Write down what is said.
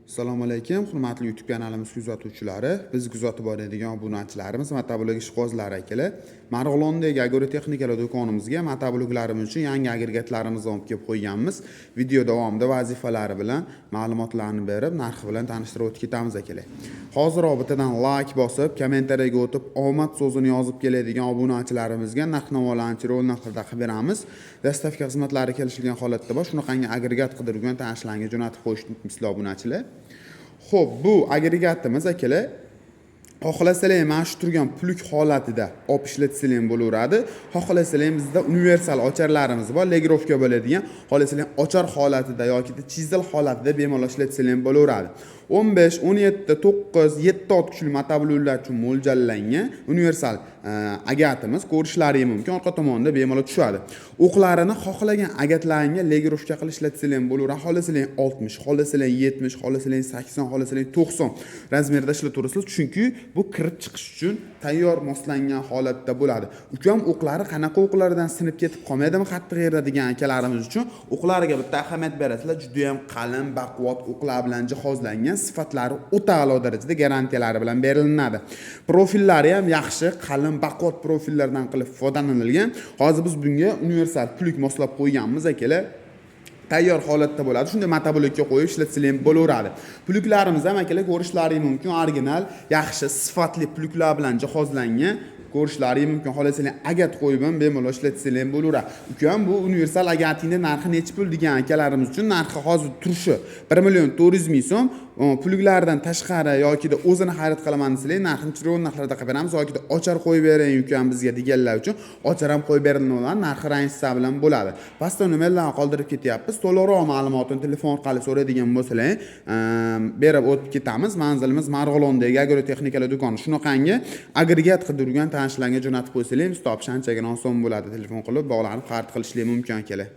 Assalomu alaykum, hurmatli YouTube kanalimiz kuzatuvchilari. Biz kuzatib boradigan obunachilarimiz motoblok ishqibozlari akalar. Marg'ilondagi agrotexnikalar do'konimizga motobloklarimiz uchun yangi agregatlarimizni olib kelib qo'yganmiz. Video davomida vazifalari bilan ma'lumotlarni berib, narxi bilan tanishtirib o'tib ketamiz akalar. Hoziroq bittadan like bosib, kommentariyaga o'tib, omad so'zini yozib keladigan obunachilarimizga narx-navolarni rol narxlarda qilib beramiz. Dastavka xizmatlari kelishilgan holatda bor, shunaqangi agregat qidirgan tanishlarga jo'natib qo'yishni misli obunachilar. Xo'p, bu agregatimiz akalar, xohlasalar mana shu turgan pulk holatida olib ishlatsanglar bo'laveradi. Xohlasalar bizda universal ocharlarimiz bor, legrovka bo'ladigan. Xohlasalar ochar holatida yoki chizel holatida bemalol ishlatsanglar bo'laveradi. 15, 17, 9, 7 ot kuchli motobloklar uchun mo'ljallangan universal agatimiz ko'rishlaringiz mumkin. Orqa tomonda bemalol tushadi. O'qlarini xohlagan agatlaringga legrovka qilib ishlatsanglar bo'laveradi. Xohlasalar 60, xohlasalar 70, xohlasalar 80, xohlasalar 90 razmerda ishlataverasiz. Chunki bu kirib chiqish uchun tayyor moslangan holatda bo'ladi. Ukam o'qlari qanaqa o'qlardan sinib ketib qolmaydimi qattiq eradigan akalarimiz uchun o'qlariga bitta ahamiyat berasizlar. Juda ham qalin, baquvvat o'qlar bilan jihozlangan, sifatlari o'ta a'lo darajada garantiyalari bilan beriladi. Profillari ham yaxshi, qalin, baquvvat profillardan qilib foydalanilgan. Hozir biz bunga universal pulk moslab qo'yganmiz akalar. Tayyor holatda bo'ladi. Shunday motoblokka qo'yib ishlatsanglar bo'laveradi. Pulklarimiz ham akalar ko'rishlaringiz mumkin, original, yaxshi, sifatli pulklar bilan jihozlangan. Ko'rishlaringiz mumkin. Xohlasangiz agat qo'yib ham bemalol ishlatsanglar bo'laveradi. Ukam bu universal agatingning narxi necha pul degan akalarimiz uchun narxi hozir turishi 1.400.000 so'm. Pulklardan tashqari yoki da o'zini xarid qilaman desanglar, narxini chiroq narxlarda qilib beramiz yoki da ochar qo'yib bering ukam bizga deganlar uchun ochar ham qo'yib beriladi, narxi rangsiz bilan bo'ladi. Pastda nomerlarni qoldirib ketyapmiz. To'liqroq ma'lumotni telefon orqali so'raydigan bo'lsanglar, berib o'tib ketamiz. Manzilimiz Marg'ilondagi agrotexnikalar do'koni. Shunaqangi agregat qidirgan tanishlarga jo'natib qo'ysangiz, biz topish anchagina oson bo'ladi. Telefon qilib bog'lanib xarid qilishingiz mumkin akalar.